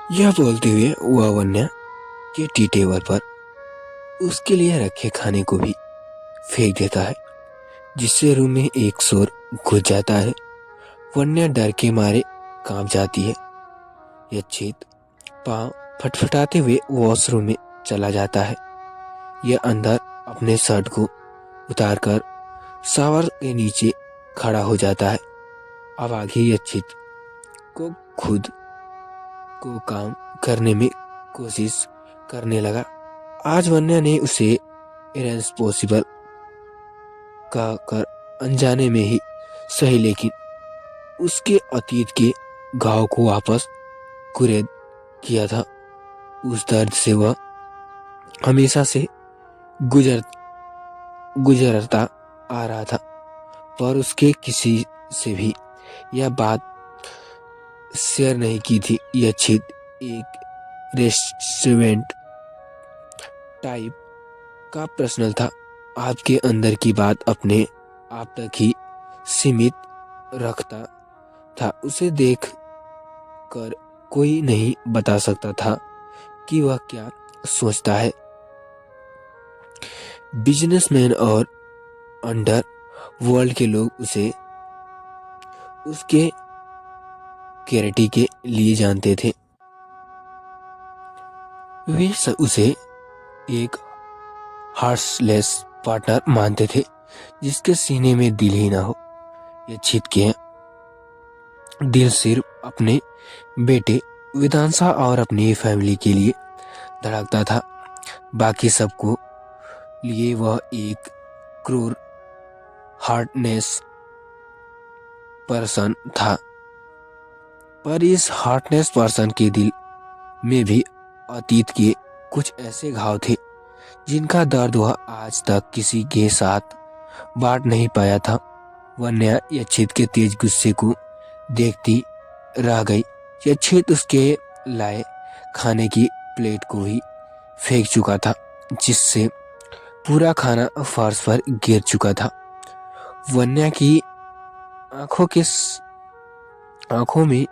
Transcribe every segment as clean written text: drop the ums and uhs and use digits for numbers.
यह बोलते हुए वह वन्या के टी टेबल पर उसके लिए रखे खाने को भी फेंक देता है, जिससे रूम में एक शोर घुस जाता है। वन्या डर के मारे कांप जाती है। यच्छित पांव फटफटाते हुए वॉशरूम में चला जाता है। यह अंदर अपने शर्ट को उतारकर शावर के नीचे खड़ा हो जाता है। अब आगे यच्छित को खुद को काम करने में कोशिश करने लगा। आज वन्या ने उसे इरेस्पॉसिबल कहकर अनजाने में ही सही, लेकिन उसके अतीत के घाव को वापस कुरेद किया था। उस दर्द से वह हमेशा से गुजरता आ रहा था, पर उसके किसी से भी यह बात शेयर नहीं की थी। यह छिद एक रेस्टोरेंट टाइप का प्रश्न था। आपके अंदर की बात अपने आप तक ही सीमित रखता था। उसे देख कर कोई नहीं बता सकता था कि वह क्या सोचता है। बिजनेसमैन और अंडर वर्ल्ड के लोग उसे उसके कैरेटी के लिए जानते थे। वे उसे एक हार्टलेस पार्टनर मानते थे, जिसके सीने में दिल ही ना हो। ये छिद के दिल सिर्फ अपने बेटे विधानसा और अपनी फैमिली के लिए धड़कता था। बाकी सबको लिए वह एक क्रूर हार्टनेस पर्सन था। पर इस हार्टनेस पर्सन के दिल में भी अतीत के कुछ ऐसे घाव थे जिनका दर्द वह आज तक किसी के साथ बांट नहीं पाया था। वन्या यच्छित के तेज गुस्से को देखती रह गई। यच्छित उसके लाए खाने की प्लेट को ही फेंक चुका था, जिससे पूरा खाना फर्श पर गिर चुका था। वन्या की आंखों में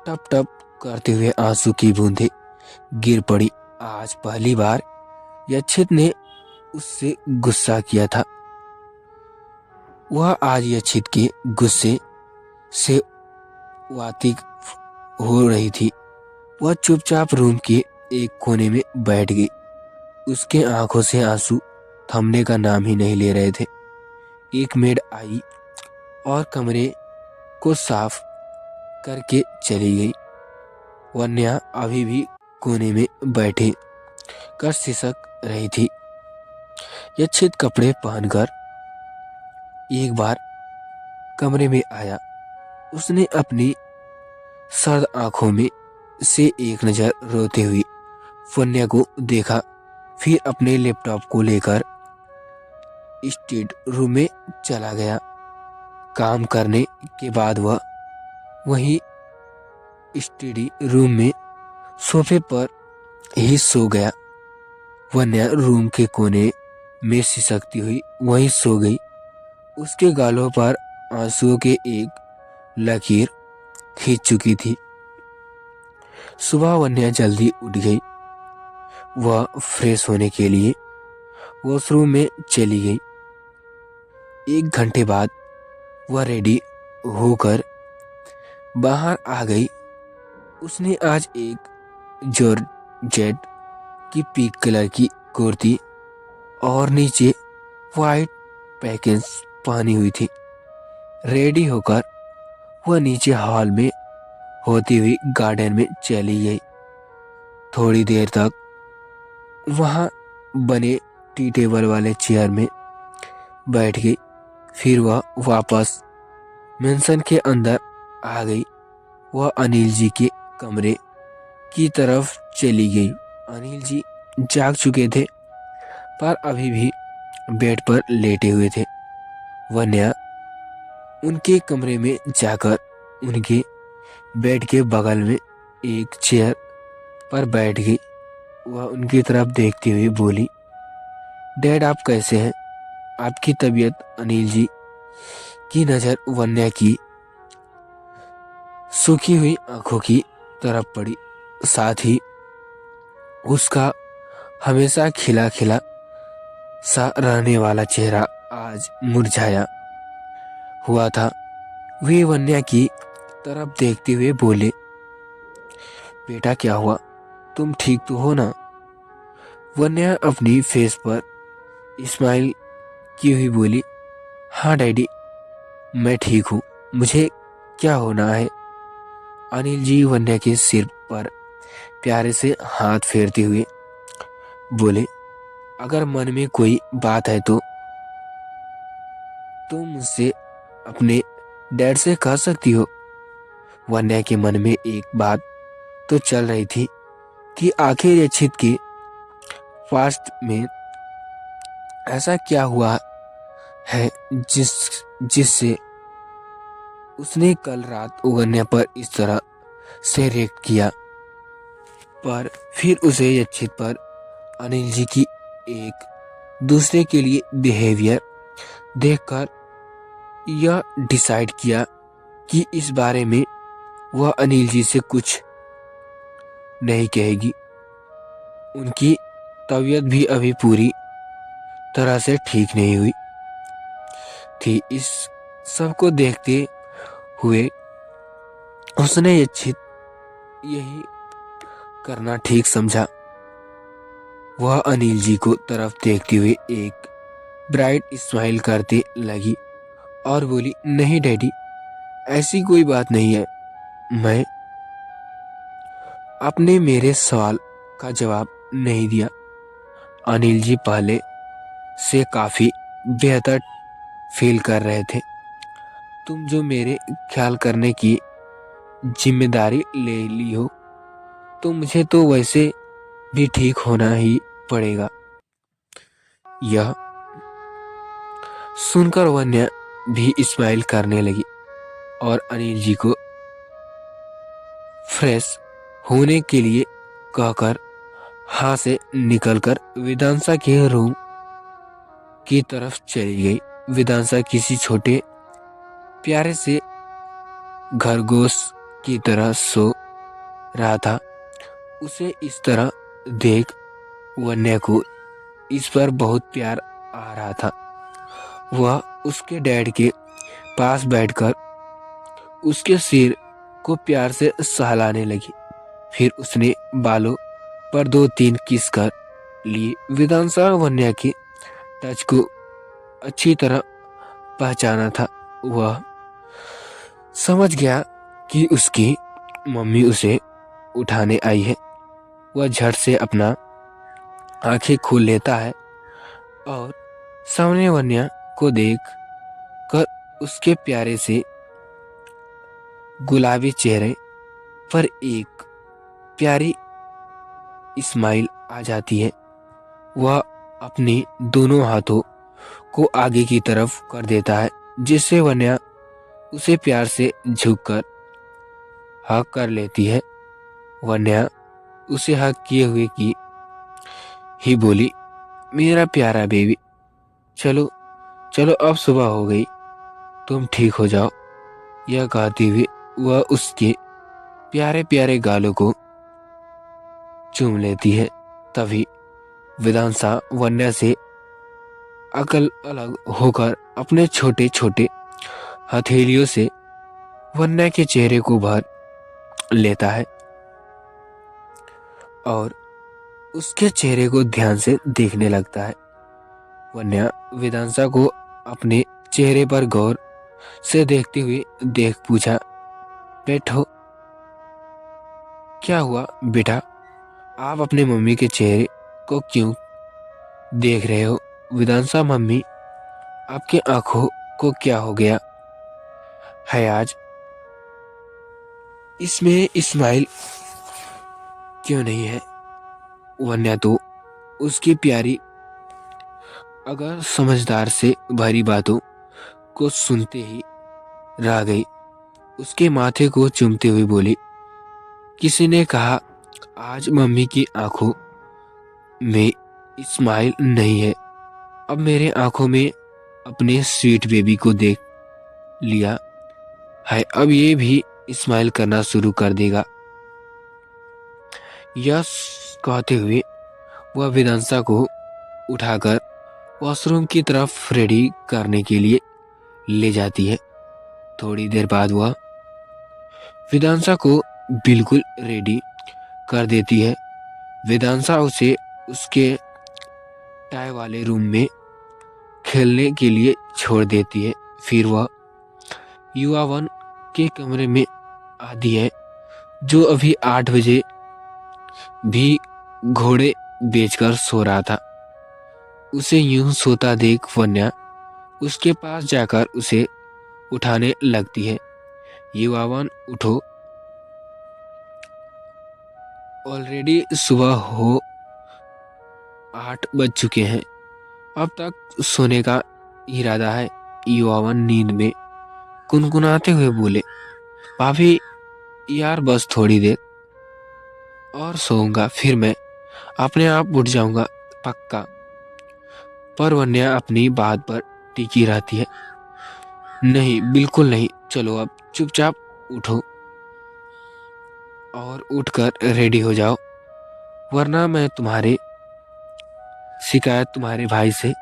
टप टप करते हुए आंसू की बूंदें गिर पड़ी। आज पहली बार यच्छित ने उससे गुस्सा किया था। वह आज यच्छित के गुस्से से वातिक हो रही थी। वह चुपचाप रूम के एक कोने में बैठ गई। उसके आंखों से आंसू थमने का नाम ही नहीं ले रहे थे। एक मेड आई और कमरे को साफ करके चली गई। वन्या अभी भी कोने में बैठे कर सिसक रही थी। यच्छित कपड़े पहनकर एक बार कमरे में आया। उसने अपनी सर्द आंखों में से एक नजर रोते हुए वन्या को देखा, फिर अपने लैपटॉप को लेकर स्टडी रूम में चला गया। काम करने के बाद वह वहीं स्टडी रूम में सोफे पर ही सो गया। वन्या रूम के कोने में सिसकती हुई वहीं सो गई। उसके गालों पर आंसुओं के एक लकीर खींच चुकी थी। सुबह वन्या जल्दी उठ गई। वह फ्रेश होने के लिए वॉशरूम में चली गई। 1 घंटे बाद वह रेडी होकर बाहर आ गई। उसने आज एक जॉर्जेट की पिंक कलर की कुर्ती और नीचे वाइट पैकेज पहनी हुई थी। रेडी होकर वह नीचे हॉल में होती हुई गार्डन में चली गई। थोड़ी देर तक वहां बने टी टेबल वाले चेयर में बैठ गई। फिर वह वापस मेंशन के अंदर आ गई। वह अनिल जी के कमरे की तरफ चली गई। अनिल जी जाग चुके थे, पर अभी भी बेड पर लेटे हुए थे। वन्या उनके कमरे में जाकर उनके बेड के बगल में एक चेयर पर बैठ गई। वह उनकी तरफ देखते हुए बोली, डैड आप कैसे हैं? आपकी तबीयत? अनिल जी की नजर वन्या की सूखी हुई आंखों की तरफ पड़ी। साथ ही उसका हमेशा खिला खिला सा रहने वाला चेहरा आज मुरझाया हुआ था। वे वन्या की तरफ देखते हुए बोले, बेटा क्या हुआ, तुम ठीक तो हो ना? वन्या अपनी फेस पर स्माइल की हुई बोली, हाँ डैडी, मैं ठीक हूँ, मुझे क्या होना है? अनिल जी वन्या के सिर पर प्यारे से हाथ फेरते हुए बोले, अगर मन में कोई बात है तो तुम मुझसे अपने डैड से कह सकती हो। वन्या के मन में एक बात तो चल रही थी कि आखिर रक्षित के पास्ट में ऐसा क्या हुआ है जिससे उसने कल रात वन्या पर इस तरह से रिएक्ट किया। पर फिर उसे रक्षित पर अनिल जी की एक दूसरे के लिए बिहेवियर देखकर यह डिसाइड किया कि इस बारे में वह अनिल जी से कुछ नहीं कहेगी। उनकी तबीयत भी अभी पूरी तरह से ठीक नहीं हुई थी। इस सब को देखते हुए उसने यही करना ठीक समझा। वह अनिल जी को तरफ देखते हुए एक ब्राइट स्माइल करते लगी और बोली, नहीं डैडी, ऐसी कोई बात नहीं है। मैं आपने मेरे सवाल का जवाब नहीं दिया। अनिल जी पहले से काफी बेहतर फील कर रहे थे। तुम जो मेरे ख्याल करने की जिम्मेदारी ले ली हो तो मुझे तो वैसे भी ठीक होना ही पड़ेगा। यह सुनकर वन्या भी स्माइल करने लगी और अनिल जी को फ्रेश होने के लिए कहकर वहां से निकलकर वेदांशा के रूम की तरफ चली गई। वेदांशा किसी छोटे प्यारे से खरगोश की तरह सो रहा था। उसे इस तरह देख वन्या को इस पर बहुत प्यार आ रहा था। वह उसके डैड के पास बैठकर उसके सिर को प्यार से सहलाने लगी। फिर उसने बालों पर 2-3 किस कर लिए। वेदांशा वन्या की टच को अच्छी तरह पहचाना था। वह समझ गया कि उसकी मम्मी उसे उठाने आई है। वह झट से अपना आंखें खोल लेता है और सामने वन्या को देख कर उसके प्यारे से गुलाबी चेहरे पर एक प्यारी स्माइल आ जाती है। वह अपने दोनों हाथों को आगे की तरफ कर देता है जिससे वन्या उसे प्यार से झुककर हक कर लेती है। वन्या उसे हक किए हुए की ही बोली, मेरा प्यारा बेबी, चलो चलो अब सुबह हो गई, तुम ठीक हो जाओ। यह कहते हुए वह उसके प्यारे प्यारे गालों को चूम लेती है। तभी वेदांशा वन्या से अकल अलग होकर अपने छोटे छोटे हथेलियों से वन्या के चेहरे को भर लेता है और उसके चेहरे को ध्यान से देखने लगता है। वन्या वेदांशा को अपने चेहरे पर गौर से देखते हुए देख पूछा, बैठो, क्या हुआ बेटा, आप अपने मम्मी के चेहरे को क्यों देख रहे हो? वेदांशा, मम्मी, आपके आंखों को क्या हो गया है आज? इसमें स्माइल क्यों नहीं है? वन्या तो उसकी प्यारी अगर समझदार से भरी बातों को सुनते ही रह गई। उसके माथे को चूमते हुए बोली, किसी ने कहा आज मम्मी की आंखों में स्माइल नहीं है। अब मेरे आंखों में अपने स्वीट बेबी को देख लिया है, अब ये भी स्माइल करना शुरू कर देगा। यह कहते हुए वह वेदांशा को उठाकर वॉशरूम की तरफ रेडी करने के लिए ले जाती है। थोड़ी देर बाद वह वेदांशा को बिल्कुल रेडी कर देती है। वेदांशा उसे उसके टाई वाले रूम में खेलने के लिए छोड़ देती है। फिर वह युवा वन के कमरे में आती है, जो अभी 8 बजे भी घोड़े बेचकर सो रहा था। उसे यूं सोता देख वन्या उसके पास जाकर उसे उठाने लगती है। युवावन, उठो, ऑलरेडी सुबह हो 8 बज चुके हैं, अब तक सोने का इरादा है। युवावन नींद में कुनकुनाते हुए बोले, भाभी यार बस थोड़ी देर और सोऊंगा, फिर मैं अपने आप उठ जाऊंगा पक्का। पर वन्या अपनी बात पर टिकी रहती है। नहीं, बिल्कुल नहीं, चलो अब चुपचाप उठो और उठकर रेडी हो जाओ, वरना मैं तुम्हारे शिकायत तुम्हारे भाई से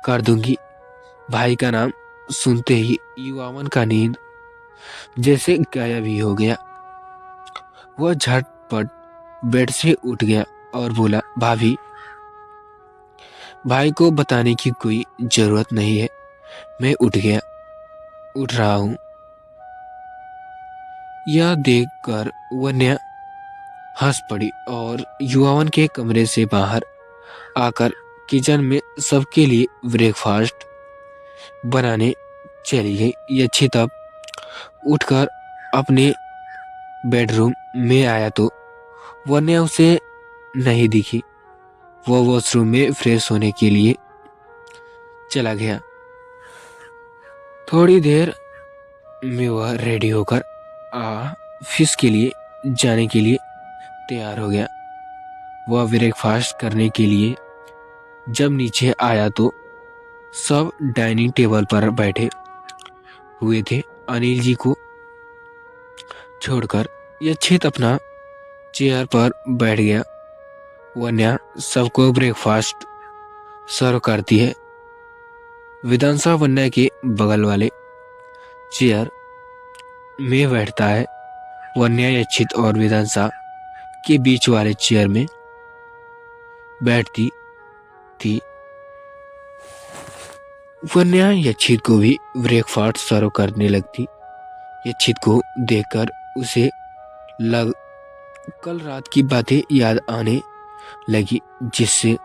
कर दूंगी। भाई का नाम सुनते ही युवावन का नींद जैसे गायब ही हो गया। वह झटपट बेड से उठ गया और बोला, भाभी भाई को बताने की कोई जरूरत नहीं है, मैं उठ रहा हूँ। यह देखकर वन्या हंस पड़ी और युवावन के कमरे से बाहर आकर किचन में सबके लिए ब्रेकफास्ट बनाने चली गई। यच्छी तब उठकर अपने बेडरूम में आया तो वन्या उसे नहीं दिखी। वो वॉशरूम में फ्रेश होने के लिए चला गया। थोड़ी देर में वह रेडी होकर ऑफिस के लिए जाने के लिए तैयार हो गया। वह ब्रेकफास्ट करने के लिए जब नीचे आया तो सब डाइनिंग टेबल पर बैठे हुए थे। अनिल जी को छोड़कर यच्छित अपना चेयर पर बैठ गया। वन्या सबको ब्रेकफास्ट सर्व करती है। वेदांशा वन्या के बगल वाले चेयर में बैठता है। वन्या यच्छित और वेदांशा के बीच वाले चेयर में बैठती थी। वन्या यच्छित को भी ब्रेकफास्ट सर्व करने लगती। यच्छित को देखकर उसे कल रात की बातें याद आने लगी, जिससे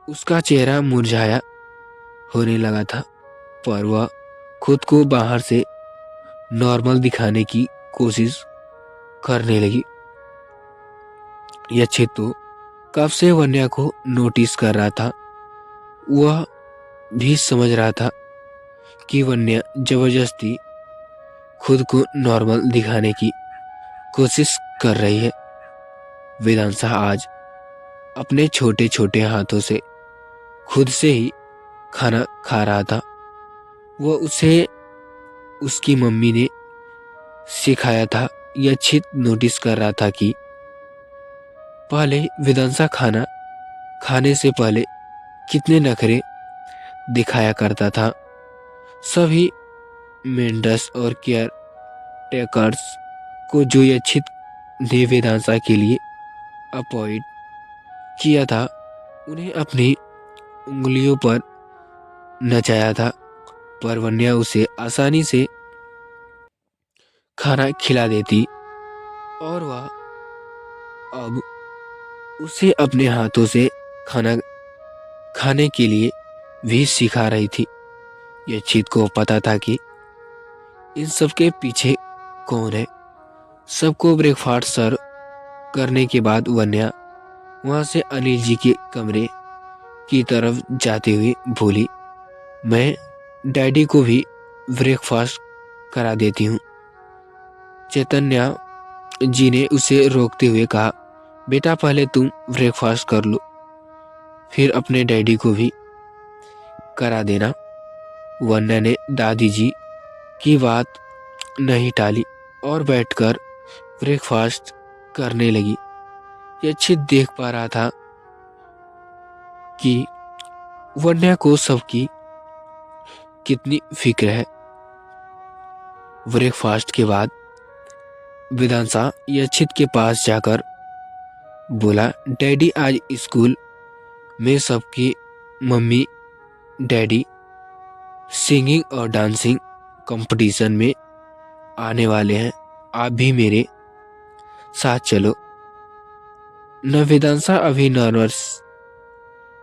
उसका चेहरा मुरझाया होने लगा था। पर वह खुद को बाहर से नॉर्मल दिखाने की कोशिश करने लगी। यच्छित तो कब से वन्या को नोटिस कर रहा था। वह भी समझ रहा था कि वन्या जबरदस्ती खुद को नॉर्मल दिखाने की कोशिश कर रही है। वेदांशा आज अपने छोटे छोटे हाथों से खुद से ही खाना खा रहा था। वह उसे उसकी मम्मी ने सिखाया था। यच्छित नोटिस कर रहा था कि पहले वेदांशा खाना खाने से पहले कितने नखरे दिखाया करता था। सभी मेंढर्स और केयर टेकर्स को जो यच्छित ने वेदांशा के लिए अपॉइंट किया था, उन्हें अपनी उंगलियों पर नचाया था। पर वन्या उसे आसानी से खाना खिला देती और वह अब उसे अपने हाथों से खाना खाने के लिए भी सिखा रही थी। यच्छित को पता था कि इन सब के पीछे कौन है। सबको ब्रेकफास्ट सर्व करने के बाद वन्या वहां से अनिल जी के कमरे की तरफ जाते हुए बोली, मैं डैडी को भी ब्रेकफास्ट करा देती हूँ। चैतन्या जी ने उसे रोकते हुए कहा, बेटा पहले तुम ब्रेकफास्ट कर लो, फिर अपने डैडी को भी करा देना। वन्या ने दादी जी की बात नहीं टाली और बैठकर ब्रेकफास्ट करने लगी। यक्षित देख पा रहा था कि वन्या को सबकी कितनी फिक्र है। ब्रेकफास्ट के बाद वेदांशा यक्षित के पास जाकर बोला, डैडी आज स्कूल में सबकी मम्मी डैडी सिंगिंग और डांसिंग कंपटीशन में आने वाले हैं, आप भी मेरे साथ चलो। न वेदांशा अभी नर्वस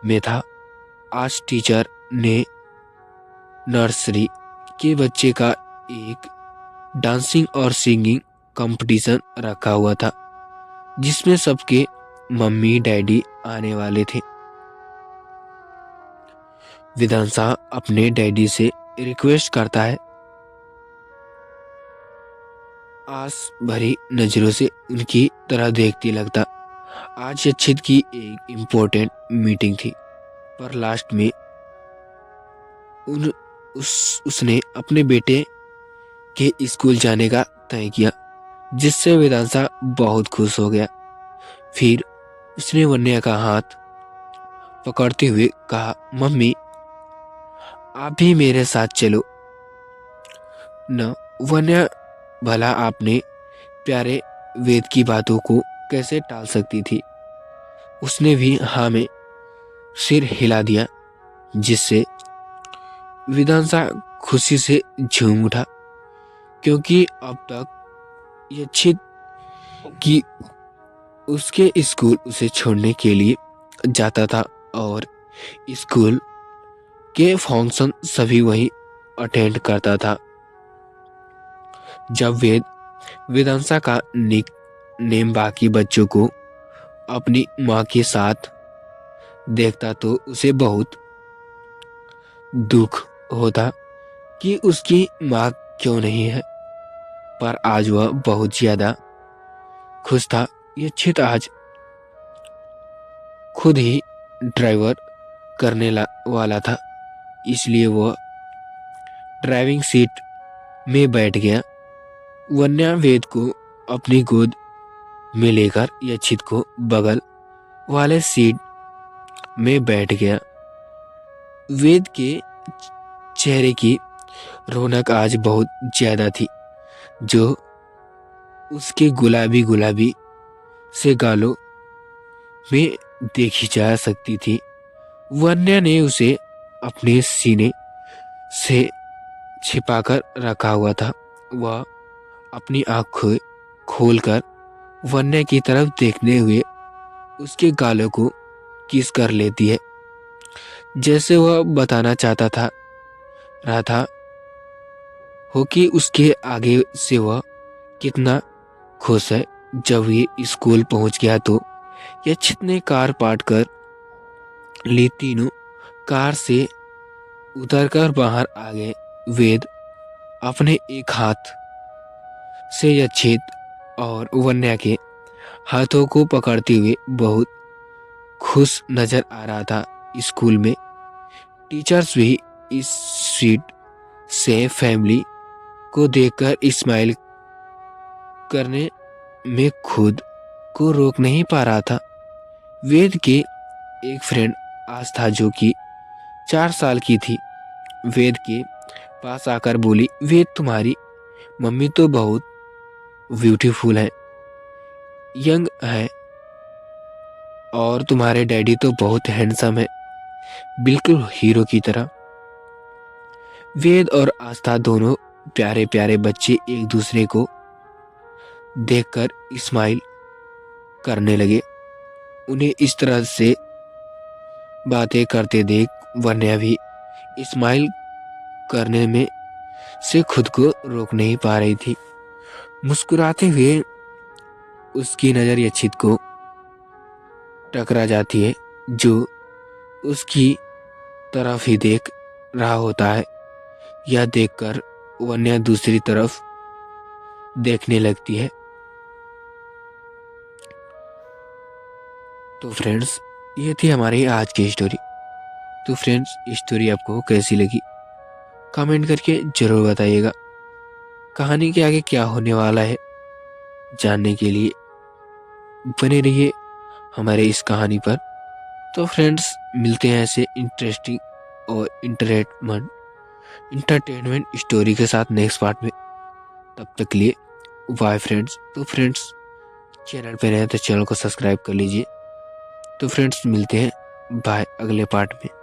में था। आज टीचर ने नर्सरी के बच्चे का एक डांसिंग और सिंगिंग कंपटीशन रखा हुआ था जिसमें सबके मम्मी डैडी आने वाले थे। वेदांशा अपने डैडी से रिक्वेस्ट करता है, आस भरी नजरों से उनकी तरह देखती लगता। आज यक्षित की एक इम्पोर्टेंट मीटिंग थी, पर लास्ट में उसने अपने बेटे के स्कूल जाने का तय किया, जिससे वेदांशा बहुत खुश हो गया। फिर उसने वन्या का हाथ पकड़ते हुए कहा, मम्मी आप भी मेरे साथ चलो न। वन्या भला आपने प्यारे वेद की बातों को कैसे टाल सकती थी। उसने भी हाँ में सिर हिला दिया, जिससे वेदांशा खुशी से झूम उठा, क्योंकि अब तक यक्षित की उसके स्कूल उसे छोड़ने के लिए जाता था और स्कूल के फंक्शन सभी वही अटेंड करता था। जब वेदांशा का निक नेम बाकी बच्चों को अपनी माँ के साथ देखता तो उसे बहुत दुख होता कि उसकी माँ क्यों नहीं है, पर आज वह बहुत ज्यादा खुश था। यक्षित आज खुद ही ड्राइवर करने वाला था, इसलिए वह ड्राइविंग सीट में बैठ गया। वन्या वेद को अपनी गोद में लेकर यक्षित को बगल वाले सीट में बैठ गया। वेद के चेहरे की रौनक आज बहुत ज्यादा थी, जो उसके गुलाबी गुलाबी से गालों में देखी जा सकती थी। वन्या ने उसे अपने सीने से छिपाकर रखा हुआ था। वह अपनी आंखें खोलकर वन्या की तरफ देखने हुए उसके गालों को किस कर लेती है, जैसे वह बताना चाहता था रहा था हो कि उसके आगे से वह कितना खुश है। जब ये स्कूल पहुंच गया तो यक्षित ने कार पार्क कर ली। तीनों कार से उतरकर बाहर आ गए। वेद अपने एक हाथ से यक्षित और वन्या के हाथों को पकड़ते हुए बहुत खुश नजर आ रहा था। स्कूल में टीचर्स भी इस स्वीट से फैमिली को देखकर स्माइल करने में खुद को रोक नहीं पा रहा था। वेद के एक फ्रेंड आस्था, जो कि 4 साल की थी, वेद के पास आकर बोली, वेद तुम्हारी मम्मी तो बहुत ब्यूटीफुल है, यंग है, और तुम्हारे डैडी तो बहुत हैंडसम है, बिल्कुल हीरो की तरह। वेद और आस्था दोनों प्यारे प्यारे बच्चे एक दूसरे को देखकर स्माइल करने लगे। उन्हें इस तरह से बातें करते देख वन्या भी स्माइल करने में से खुद को रोक नहीं पा रही थी। मुस्कुराते हुए उसकी नजर यक्षित को टकरा जाती है, जो उसकी तरफ ही देख रहा होता है। यह देखकर वन्या दूसरी तरफ देखने लगती है। तो फ्रेंड्स, ये थी हमारी आज की स्टोरी। तो फ्रेंड्स, स्टोरी आपको कैसी लगी कमेंट करके जरूर बताइएगा। कहानी के आगे क्या होने वाला है जानने के लिए बने रहिए हमारे इस कहानी पर। तो फ्रेंड्स मिलते हैं ऐसे इंटरेस्टिंग और इंटरटेनमेंट स्टोरी के साथ नेक्स्ट पार्ट में। तब तक के लिए बाय फ्रेंड्स। तो फ्रेंड्स चैनल पे नए तो चैनल को सब्सक्राइब कर लीजिए। तो फ्रेंड्स मिलते हैं बाय अगले पार्ट में।